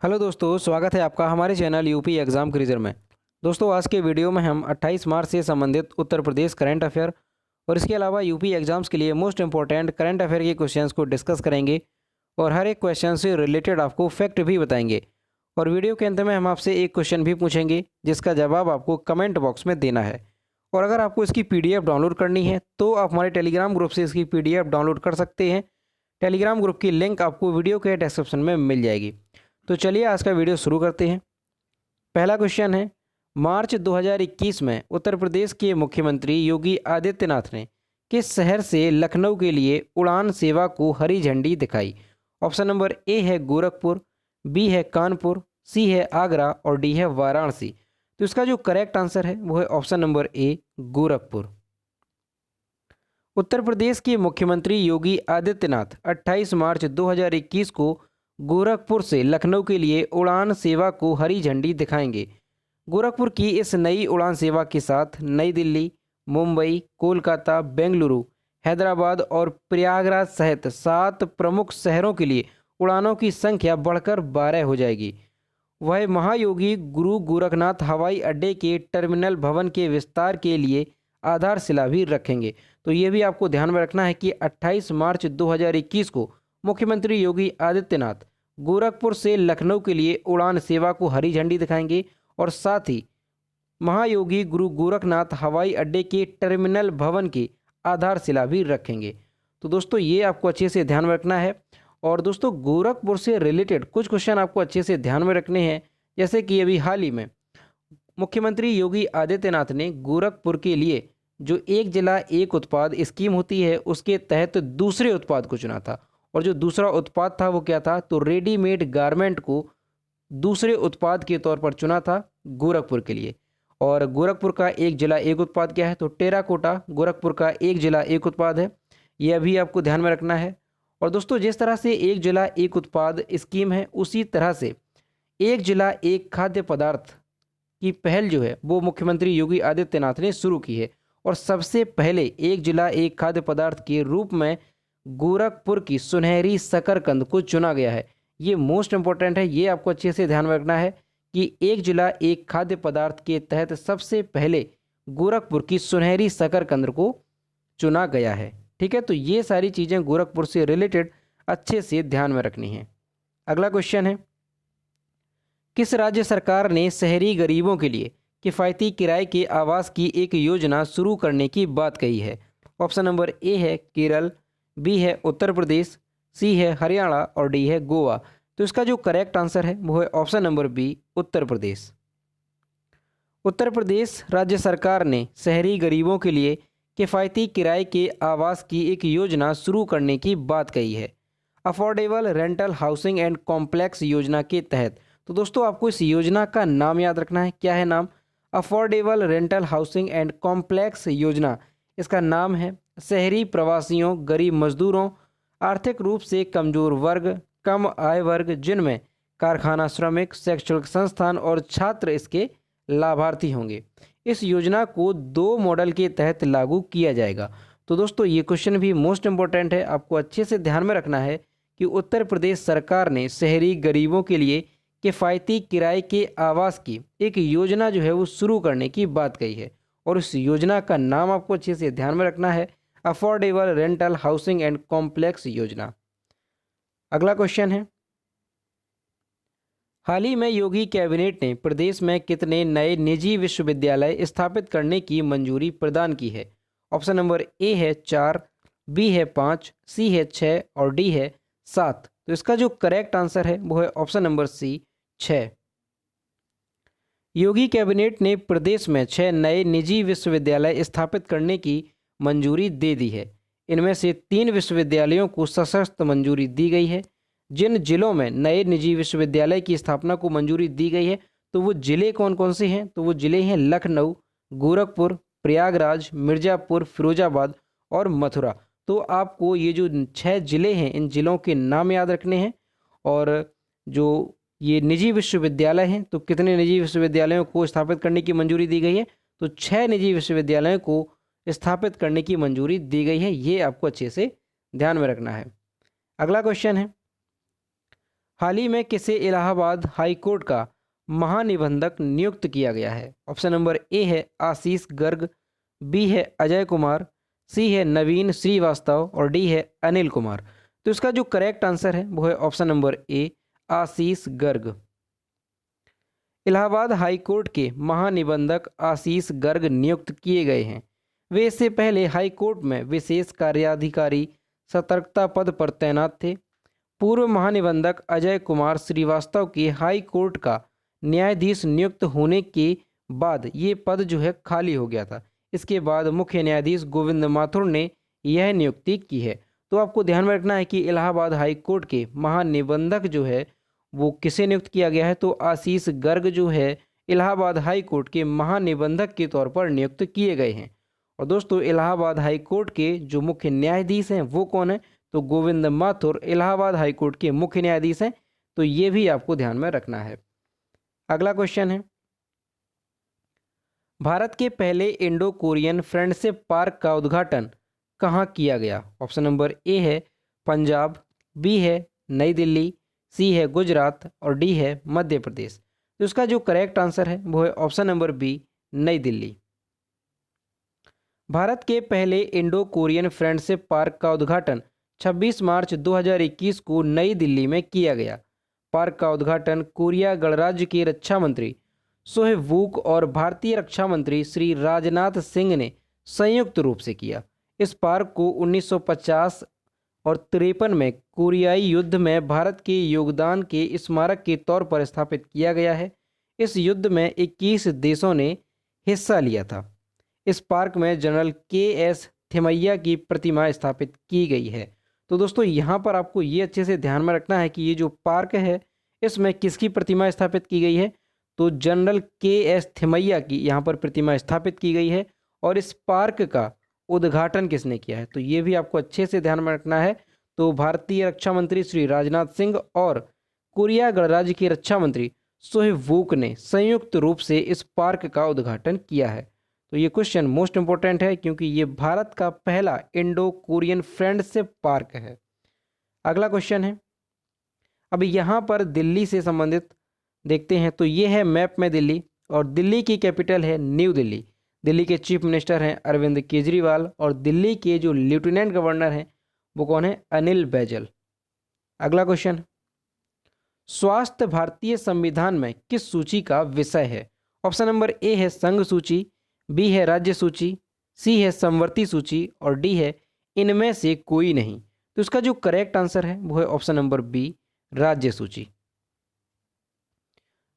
Hello दोस्तों, स्वागत है आपका हमारे चैनल यूपी एग्ज़ाम क्विज़र में। दोस्तों, आज के वीडियो में हम 28 मार्च से संबंधित उत्तर प्रदेश करंट अफेयर और इसके अलावा यूपी एग्ज़ाम्स के लिए मोस्ट इंपॉर्टेंट करंट अफेयर के क्वेश्चंस को डिस्कस करेंगे और हर एक क्वेश्चन से रिलेटेड आपको फैक्ट भी बताएंगे। और वीडियो के अंत में हम आपसे एक क्वेश्चन भी पूछेंगे जिसका जवाब आपको कमेंट बॉक्स में देना है। और अगर आपको इसकी PDF डाउनलोड करनी है तो आप हमारे टेलीग्राम ग्रुप से इसकी PDF डाउनलोड कर सकते हैं। टेलीग्राम ग्रुप की लिंक आपको वीडियो के डिस्क्रिप्शन में मिल जाएगी। तो चलिए आज का वीडियो शुरू करते हैं। पहला क्वेश्चन है, मार्च 2021 में उत्तर प्रदेश के मुख्यमंत्री योगी आदित्यनाथ ने किस शहर से लखनऊ के लिए उड़ान सेवा को हरी झंडी दिखाई? ऑप्शन नंबर ए है गोरखपुर, बी है कानपुर, सी है आगरा और डी है वाराणसी। तो इसका जो करेक्ट आंसर है वो है option number A Gorakhpur. Uttar Pradesh के मुख्यमंत्री योगी आदित्यनाथ 28 मार्च 2021 को गोरखपुर से लखनऊ के लिए उड़ान सेवा को हरी झंडी दिखाएंगे। गोरखपुर की इस नई उड़ान सेवा के साथ नई दिल्ली, मुंबई, कोलकाता, बेंगलुरु, हैदराबाद और प्रयागराज सहित 7 प्रमुख शहरों के लिए उड़ानों की संख्या बढ़कर 12 हो जाएगी। वह महायोगी गुरु गोरखनाथ हवाई अड्डे के टर्मिनल भवन के विस्तार के लिए आधारशिला भी रखेंगे। तो ये भी आपको ध्यान में रखना है कि 28 मार्च 2021 को मुख्यमंत्री योगी आदित्यनाथ गोरखपुर से लखनऊ के लिए उड़ान सेवा को हरी झंडी दिखाएंगे और साथ ही महायोगी गुरु गोरखनाथ हवाई अड्डे के टर्मिनल भवन की आधारशिला भी रखेंगे। तो दोस्तों ये आपको अच्छे से ध्यान में रखना है। और दोस्तों गोरखपुर से रिलेटेड कुछ क्वेश्चन आपको अच्छे से ध्यान में रखने हैं, जैसे कि अभी हाल ही में मुख्यमंत्री योगी आदित्यनाथ ने गोरखपुर के लिए जो एक जिला एक उत्पाद स्कीम होती है उसके तहत दूसरे उत्पाद को चुना था। और जो दूसरा उत्पाद था वो क्या था, तो रेडीमेड गारमेंट को दूसरे उत्पाद के तौर पर चुना था गोरखपुर के लिए। और गोरखपुर का एक जिला एक उत्पाद क्या है, तो टेराकोटा गोरखपुर का एक जिला एक उत्पाद है। यह भी आपको ध्यान में रखना है। और दोस्तों जिस तरह से एक जिला एक उत्पाद स्कीम है उसी तरह से एक जिला एक खाद्य पदार्थ की पहल जो है वो मुख्यमंत्री योगी आदित्यनाथ ने शुरू की है। और सबसे पहले एक जिला एक खाद्य पदार्थ के रूप में गोरखपुर की सुनहरी शकरकंद को चुना गया है। ये मोस्ट इंपॉर्टेंट है, ये आपको अच्छे से ध्यान में रखना है कि एक जिला एक खाद्य पदार्थ के तहत सबसे पहले गोरखपुर की सुनहरी शकरकंद को चुना गया है। ठीक है, तो ये सारी चीज़ें गोरखपुर से रिलेटेड अच्छे से ध्यान में रखनी है। अगला क्वेश्चन है, किस राज्य सरकार ने शहरी गरीबों के लिए किफ़ायती किराए के आवास की एक योजना शुरू करने की बात कही है? ऑप्शन नंबर ए है केरल, बी है उत्तर प्रदेश, सी है हरियाणा और डी है गोवा। तो इसका जो करेक्ट आंसर है वो है option number B Uttar Pradesh. Uttar Pradesh राज्य सरकार ने शहरी गरीबों के लिए किफ़ायती किराए के आवास की एक योजना शुरू करने की बात कही है, affordable rental housing and complex योजना के तहत। तो दोस्तों आपको इस योजना का नाम याद रखना है। क्या है नाम? Affordable rental housing and complex योजना। इसका नाम है शहरी प्रवासियों, गरीब मजदूरों, आर्थिक रूप से कमजोर वर्ग, कम आय वर्ग जिनमें कारखाना श्रमिक, शैक्षणिक संस्थान और छात्र इसके लाभार्थी होंगे। इस योजना को 2 मॉडल के तहत लागू किया जाएगा। तो दोस्तों ये क्वेश्चन भी मोस्ट इंपॉर्टेंट है, आपको अच्छे से ध्यान में रखना है कि उत्तर प्रदेश सरकार ने शहरी गरीबों के लिए किफ़ायती किराए के आवास की एक योजना जो है वो शुरू करने की बात कही है। और इस योजना का नाम आपको अच्छे से ध्यान में रखना है, affordable rental housing and complex योजना। अगला क्वेश्चन है, हाल ही में योगी कैबिनेट ने प्रदेश में कितने नए निजी विश्वविद्यालय स्थापित करने की मंजूरी प्रदान की है? ऑप्शन नंबर ए है 4, बी है 5, सी है 6 और डी है 7। तो इसका जो करेक्ट आंसर है वो है ऑप्शन नंबर सी 6। योगी कैबिनेट ने प्रदेश में 6 नए निजी विश्वविद्यालय स्थापित करने की मंजूरी दे दी है। इनमें से 3 विश्वविद्यालयों को सशर्त मंजूरी दी गई है। जिन जिलों में नए निजी विश्वविद्यालय की स्थापना को मंजूरी दी गई है तो वो जिले कौन कौन से हैं, तो वो जिले हैं लखनऊ, गोरखपुर, प्रयागराज, मिर्ज़ापुर, फिरोजाबाद और मथुरा। तो आपको ये जो 6 जिले हैं इन जिलों के नाम याद रखने हैं। और जो ये निजी विश्वविद्यालय हैं तो कितने निजी विश्वविद्यालयों को स्थापित करने की मंजूरी दी गई है, तो 6 निजी विश्वविद्यालयों को स्थापित करने की मंजूरी दी गई है। ये आपको अच्छे से ध्यान में रखना है। अगला क्वेश्चन है, हाल ही में किसे इलाहाबाद हाई कोर्ट का महानिबंधक नियुक्त किया गया है? ऑप्शन नंबर ए है आशीष गर्ग, बी है अजय कुमार, सी है नवीन श्रीवास्तव और डी है अनिल कुमार। तो इसका जो करेक्ट आंसर है वो है option number A Ashish Garg. Allahabad high court के महानिबंधक आशीष गर्ग नियुक्त किए गए हैं। वे इससे पहले हाई कोर्ट में विशेष कार्याधिकारी सतर्कता पद पर तैनात थे। पूर्व महानिबंधक अजय कुमार श्रीवास्तव के हाई कोर्ट का न्यायाधीश नियुक्त होने के बाद ये पद जो है खाली हो गया था। इसके बाद मुख्य न्यायाधीश गोविंद माथुर ने यह नियुक्ति की है। तो आपको ध्यान में रखना है कि इलाहाबाद हाई कोर्ट के महानिबंधक जो है वो किसे नियुक्त किया गया है? तो आशीष गर्ग जो है इलाहाबाद हाई कोर्ट के महानिबंधक के तौर पर नियुक्त किए गए हैं। और दोस्तों इलाहाबाद हाई कोर्ट के जो मुख्य न्यायाधीश हैं वो कौन है? तो गोविंद माथुर इलाहाबाद हाई कोर्ट के मुख्य न्यायाधीश हैं। तो ये भी आपको ध्यान में रखना है। अगला क्वेश्चन है, भारत के पहले इंडो कोरियन फ्रेंडशिप पार्क का उद्घाटन कहाँ किया गया? ऑप्शन नंबर ए है पंजाब, बी है नई दिल्ली, सी है गुजरात और डी है मध्य प्रदेश। तो इसका जो करेक्ट आंसर है वो है ऑप्शन नंबर बी नई दिल्ली। भारत के पहले इंडो कोरियन फ्रेंडशिप पार्क का उद्घाटन 26 मार्च 2021 को नई दिल्ली में किया गया। पार्क का उद्घाटन कोरिया गणराज्य के रक्षा मंत्री सोहे वूक और भारतीय रक्षा मंत्री श्री राजनाथ सिंह ने संयुक्त रूप से किया। इस पार्क को 1950 और 53 में कोरियाई युद्ध में भारत के योगदान के स्मारक के तौर पर स्थापित किया गया है। इस युद्ध में 21 देशों ने हिस्सा लिया था। इस पार्क में जनरल के.एस. थिमैया की प्रतिमा स्थापित की गई है। तो दोस्तों यहाँ पर आपको ये अच्छे से ध्यान में रखना है कि ये जो पार्क है इसमें किसकी प्रतिमा स्थापित की गई है? तो जनरल के.एस. थिमैया की यहाँ पर प्रतिमा स्थापित की गई है। और इस पार्क का उद्घाटन किसने किया है? तो ये भी आपको अच्छे से ध्यान में रखना है। तो भारतीय रक्षा मंत्री श्री राजनाथ सिंह और कोरिया गणराज्य के रक्षा मंत्री सोहे वूक ने संयुक्त रूप से इस पार्क का उद्घाटन किया है। तो ये क्वेश्चन मोस्ट इंपॉर्टेंट है क्योंकि ये भारत का पहला इंडो कोरियन फ्रेंडशिप पार्क है। अगला क्वेश्चन है, अब यहाँ पर दिल्ली से संबंधित देखते हैं। तो ये है मैप में दिल्ली और दिल्ली की कैपिटल है न्यू दिल्ली। दिल्ली के चीफ मिनिस्टर हैं अरविंद केजरीवाल और दिल्ली के जो लेफ्टिनेंट गवर्नर हैं वो कौन है? अनिल बैजल। अगला क्वेश्चन, स्वास्थ्य भारतीय संविधान में किस सूची का विषय है? ऑप्शन नंबर ए है संघ सूची, बी है राज्य सूची, सी है समवर्ती सूची और डी है इनमें से कोई नहीं। तो इसका जो करेक्ट आंसर है वो है ऑप्शन नंबर बी राज्य सूची।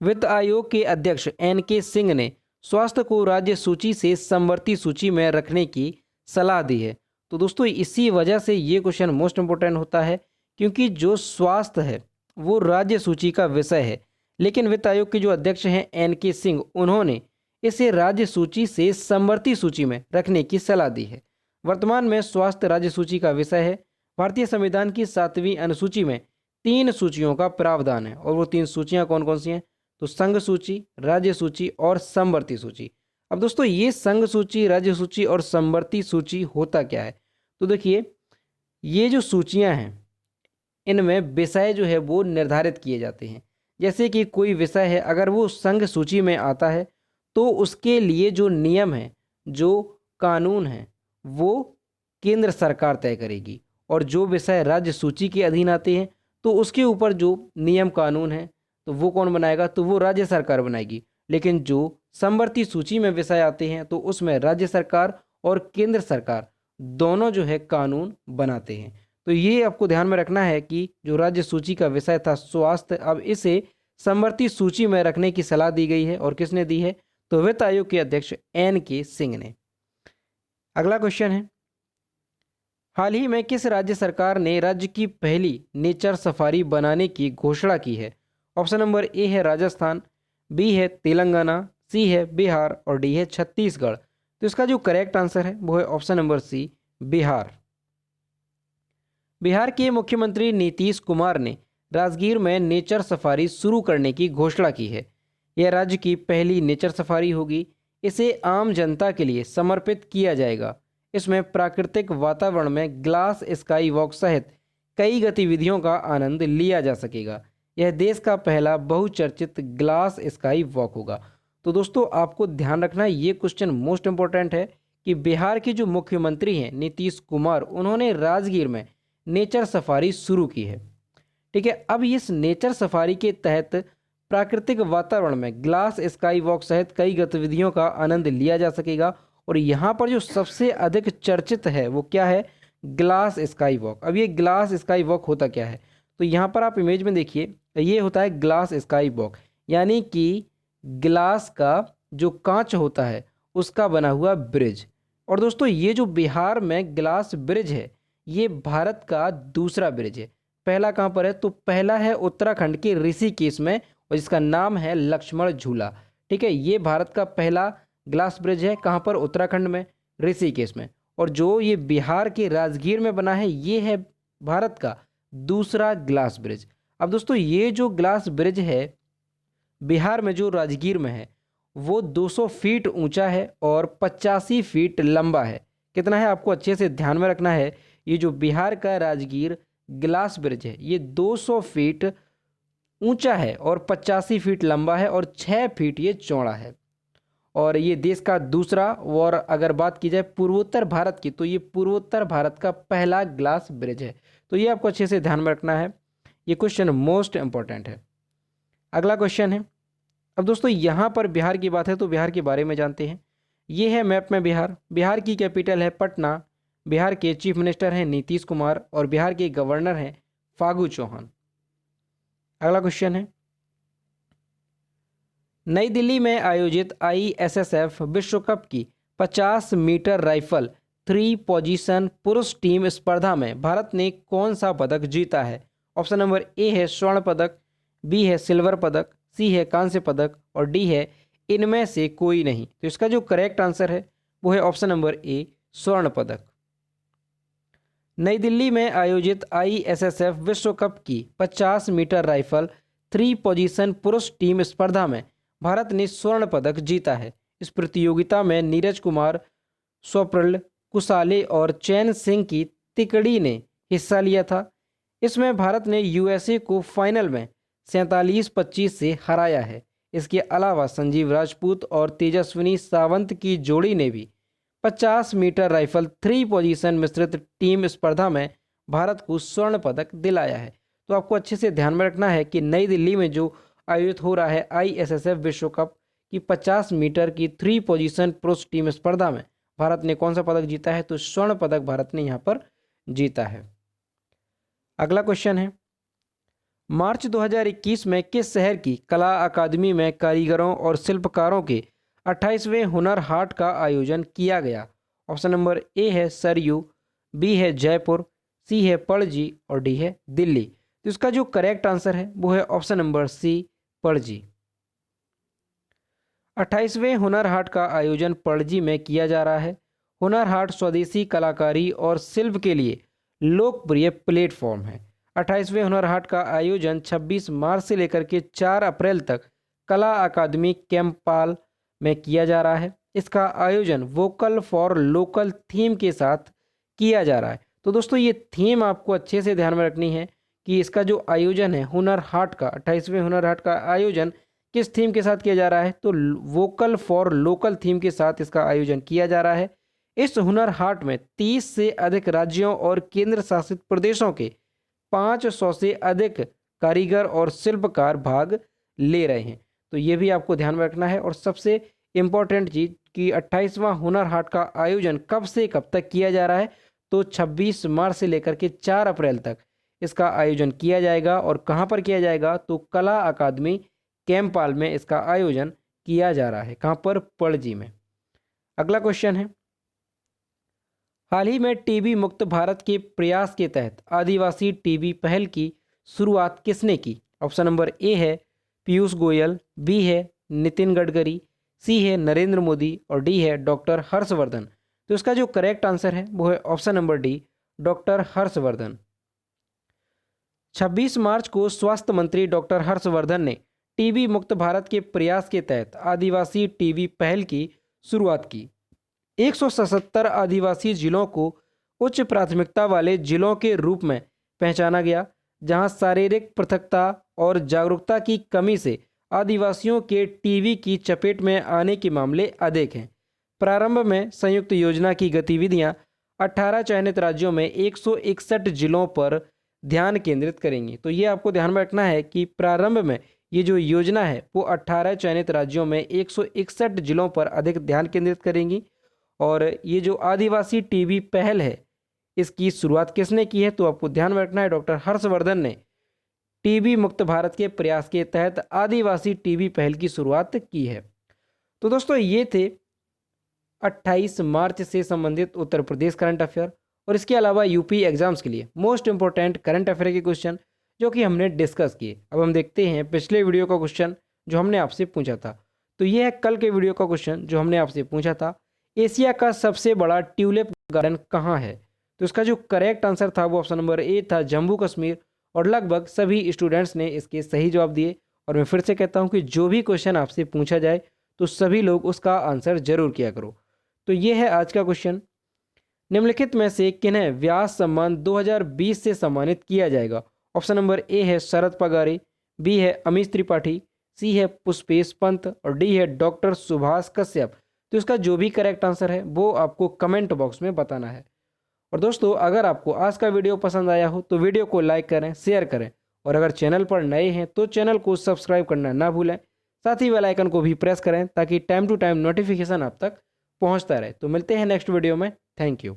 वित्त आयोग के अध्यक्ष एन.के. सिंह ने स्वास्थ्य को राज्य सूची से समवर्ती सूची में रखने की सलाह दी है। तो दोस्तों इसी वजह से ये क्वेश्चन मोस्ट इंपोर्टेंट होता है क्योंकि जो स्वास्थ्य है वो राज्य सूची का विषय है, लेकिन वित्त आयोग के जो अध्यक्ष हैं एन.के. सिंह उन्होंने इसे राज्य सूची से समवर्ती सूची में रखने की सलाह दी है। वर्तमान में स्वास्थ्य राज्य सूची का विषय है। भारतीय संविधान की 7वीं अनुसूची में 3 सूचियों का प्रावधान है और वो 3 सूचियां कौन कौन सी हैं? तो संघ सूची, राज्य सूची और समवर्ती सूची। अब दोस्तों ये संघ सूची, राज्य सूची और समवर्ती सूची होता क्या है? तो देखिए ये जो सूचियां हैं इनमें विषय जो है वो निर्धारित किए जाते हैं। जैसे कि कोई विषय है अगर वो संघ सूची में आता है तो उसके लिए जो नियम है, जो कानून है वो केंद्र सरकार तय करेगी और जो विषय राज्य सूची के अधीन आते हैं तो उसके ऊपर जो नियम कानून है तो वो कौन बनाएगा? तो वो राज्य सरकार बनाएगी। लेकिन जो समवर्ती सूची में विषय आते हैं तो उसमें राज्य सरकार और केंद्र सरकार दोनों जो है कानून बनाते हैं। तो ये आपको ध्यान में रखना है कि जो राज्य सूची का विषय था स्वास्थ्य, अब इसे समवर्ती सूची में रखने की सलाह दी गई है। और किसने दी है? तो वित्त आयोग के अध्यक्ष एन.के. सिंह ने। अगला क्वेश्चन है, हाल ही में किस राज्य सरकार ने राज्य की पहली नेचर सफारी बनाने की घोषणा की है? ऑप्शन नंबर ए है राजस्थान, बी है तेलंगाना, सी है बिहार और डी है छत्तीसगढ़। तो इसका जो करेक्ट आंसर है वो है option number C Bihar. Bihar के मुख्यमंत्री नीतीश कुमार ने राजगीर में नेचर सफारी शुरू करने की घोषणा की है। यह राज्य की पहली नेचर सफारी होगी। इसे आम जनता के लिए समर्पित किया जाएगा। इसमें प्राकृतिक वातावरण में ग्लास स्काई वॉक सहित कई गतिविधियों का आनंद लिया जा सकेगा। यह देश का पहला बहुचर्चित ग्लास स्काई वॉक होगा। तो दोस्तों आपको ध्यान रखना है, ये क्वेश्चन मोस्ट इंपॉर्टेंट है कि बिहार के जो मुख्यमंत्री हैं नीतीश कुमार, उन्होंने राजगीर में नेचर सफारी शुरू की है। ठीक है, अब इस नेचर सफारी के तहत प्राकृतिक वातावरण में ग्लास स्काई वॉक सहित कई गतिविधियों का आनंद लिया जा सकेगा। और यहाँ पर जो सबसे अधिक चर्चित है वो क्या है? Glass sky walk. अब ये ग्लास स्काई वॉक होता क्या है? तो यहाँ पर आप इमेज में देखिए, ये होता है ग्लास स्काई वॉक, यानी कि ग्लास का जो कांच होता है उसका बना हुआ ब्रिज। और दोस्तों ये जो बिहार में ग्लास ब्रिज है, ये भारत का दूसरा ब्रिज है। पहला कहाँ पर है? तो पहला है उत्तराखंड के ऋषिकेश में, और जिसका नाम है लक्ष्मण झूला। ठीक है, ये भारत का पहला ग्लास ब्रिज है। कहाँ पर? उत्तराखंड में, ऋषिकेश में। और जो ये बिहार के राजगीर में बना है, ये है भारत का दूसरा ग्लास ब्रिज। अब दोस्तों ये जो ग्लास ब्रिज है बिहार में, जो राजगीर में है, वो 200 फीट ऊंचा है और 85 फीट लंबा है। कितना है आपको अच्छे से ध्यान में रखना है। ये जो बिहार का राजगीर ग्लास ब्रिज है, ये 200 फीट ऊंचा है और 85 फीट लंबा है और 6 फीट ये चौड़ा है। और ये देश का दूसरा, और अगर बात की जाए पूर्वोत्तर भारत की, तो ये पूर्वोत्तर भारत का पहला ग्लास ब्रिज है। तो ये आपको अच्छे से ध्यान में रखना है, ये क्वेश्चन मोस्ट इंपॉर्टेंट है। अगला क्वेश्चन है, अब दोस्तों यहाँ पर बिहार की बात है तो बिहार के बारे में जानते हैं। ये है मैप में बिहार। बिहार की कैपिटल है पटना। बिहार के चीफ मिनिस्टर हैं नीतीश कुमार और बिहार के गवर्नर हैं फागू चौहान। अगला क्वेश्चन है, नई दिल्ली में आयोजित ISSF विश्व कप की 50 मीटर राइफल 3 पोजीशन पुरुष टीम स्पर्धा में भारत ने कौन सा पदक जीता है? ऑप्शन नंबर ए है स्वर्ण पदक, बी है सिल्वर पदक, सी है कांस्य पदक और डी है इनमें से कोई नहीं। तो इसका जो करेक्ट आंसर है वो है ऑप्शन नंबर ए, स्वर्ण पदक। नई दिल्ली में आयोजित ISSF विश्व कप की 50 मीटर राइफल 3 पोजीशन पुरुष टीम स्पर्धा में भारत ने स्वर्ण पदक जीता है। इस प्रतियोगिता में नीरज कुमार, स्वप्निल कुसाले और चैन सिंह की तिकड़ी ने हिस्सा लिया था। इसमें भारत ने USA को फाइनल में 47-25 से हराया है। इसके अलावा संजीव राजपूत और तेजस्विनी सावंत की जोड़ी ने भी 50 मीटर राइफल 3 पोजीशन मिश्रित टीम स्पर्धा में भारत को स्वर्ण पदक दिलाया है। तो आपको अच्छे से ध्यान में रखना है कि नई दिल्ली में जो आयोजित हो रहा है ISSF विश्व कप की 50 मीटर की 3 पोजीशन पुरुष टीम स्पर्धा में भारत ने कौन सा पदक जीता है? तो स्वर्ण पदक भारत ने यहाँ पर जीता है। अगला क्वेश्चन है, मार्च 2021 में किस शहर की कला अकादमी में कारीगरों और शिल्पकारों के 28वें हुनर हाट का आयोजन किया गया? ऑप्शन नंबर ए है सरयू, बी है जयपुर, सी है पणजी और डी है दिल्ली। तो इसका जो करेक्ट आंसर है वो है ऑप्शन नंबर सी, पणजी। 28वें हुनर हाट का आयोजन पणजी में किया जा रहा है। हुनर हाट स्वदेशी कलाकारी और शिल्प के लिए लोकप्रिय प्लेटफॉर्म है। 28वें हुनर हाट का आयोजन 26 मार्च से लेकर के 4 अप्रैल तक कला अकादमी कैंपाल में किया जा रहा है। इसका आयोजन वोकल फॉर लोकल थीम के साथ किया जा रहा है। तो दोस्तों ये थीम आपको अच्छे से ध्यान में रखनी है कि इसका जो आयोजन है हुनर हाट का, 28वें हुनर हाट का आयोजन किस थीम के साथ किया जा रहा है? तो वोकल फॉर लोकल थीम के साथ इसका आयोजन किया जा रहा है। इस हुनर हाट में 30 से अधिक राज्यों और केंद्र शासित प्रदेशों के 500 से अधिक कारीगर और शिल्पकार भाग ले रहे हैं। तो ये भी आपको ध्यान में रखना है। और सबसे इम्पोर्टेंट चीज़ कि 28वां हुनर हाट का आयोजन कब से कब तक किया जा रहा है? तो 26 मार्च से लेकर के 4 अप्रैल तक इसका आयोजन किया जाएगा। और कहाँ पर किया जाएगा? तो कला अकादमी कैंपाल में इसका आयोजन किया जा रहा है। कहाँ पर? पणजी में। अगला क्वेश्चन है, हाल ही में टीबी मुक्त भारत के प्रयास के तहत आदिवासी टीबी पहल की शुरुआत किसने की? ऑप्शन नंबर ए है पीयूष गोयल, बी है नितिन गडकरी, सी है नरेंद्र मोदी और डी है डॉक्टर हर्षवर्धन। तो इसका जो करेक्ट आंसर है वो है option number D, doctor Harshvardhan. 26 मार्च को स्वास्थ्य मंत्री डॉक्टर हर्षवर्धन ने टीबी मुक्त भारत के प्रयास के तहत आदिवासी टीबी पहल की शुरुआत की। 177 आदिवासी जिलों को उच्च प्राथमिकता वाले जिलों के रूप में पहचाना गया, जहां शारीरिक पृथकता और जागरूकता की कमी से आदिवासियो61 के टीबी की चपेट में आने के मामले अधिक हैं। प्रारंभ में संयुक्त योजना की गतिविधियां 18 चयनित राज्यों में 161 जिलों पर ध्यान केंद्रित करेंगी। तो ये आपको ध्यान में रखना है कि प्रारंभ में ये जो योजना है वो 18 चयनित राज्यों में 161 जिलों पर अधिक ध्यान केंद्रित करेंगी। और ये जो आदिवासी टीबी पहल है इसकी शुरुआत किसने की है, तो आपको ध्यान में रखना है डॉक्टर हर्षवर्धन ने टीबी मुक्त भारत के प्रयास के तहत आदिवासी टीबी पहल की शुरुआत की है। तो दोस्तों ये थे 28 मार्च से संबंधित उत्तर प्रदेश करंट अफेयर और इसके अलावा यूपी एग्जाम्स के लिए मोस्ट इंपॉर्टेंट करंट अफेयर के क्वेश्चन जो कि हमने डिस्कस किए। अब हम देखते हैं पिछले वीडियो का क्वेश्चन जो हमने आपसे पूछा था। तो ये है कल के वीडियो का क्वेश्चन जो हमने आपसे पूछा था, एशिया का सबसे बड़ा ट्यूलिप गार्डन कहाँ है। तो इसका जो करेक्ट आंसर था वो ऑप्शन नंबर ए था, जम्मू कश्मीर। और लगभग सभी स्टूडेंट्स ने इसके सही जवाब दिए। और मैं फिर से कहता हूँ कि जो भी क्वेश्चन आपसे पूछा जाए तो सभी लोग उसका आंसर जरूर किया करो। तो ये है आज का क्वेश्चन, निम्नलिखित में से किन्हें व्यास सम्मान 2020 से सम्मानित किया जाएगा। ऑप्शन नंबर ए है शरद पगारे, बी है अमीश त्रिपाठी, सी है पुष्पेश पंत और डी है डॉक्टर सुभाष कश्यप। तो इसका जो भी करेक्ट आंसर है वो आपको कमेंट बॉक्स में बताना है। और दोस्तों अगर आपको आज का वीडियो पसंद आया हो तो वीडियो को लाइक करें, शेयर करें और अगर चैनल पर नए हैं तो चैनल को सब्सक्राइब करना ना भूलें। साथ ही बेल आइकन को भी प्रेस करें ताकि टाइम टू टाइम नोटिफिकेशन आप तक पहुंचता रहे। तो मिलते हैं नेक्स्ट वीडियो में। Thank you.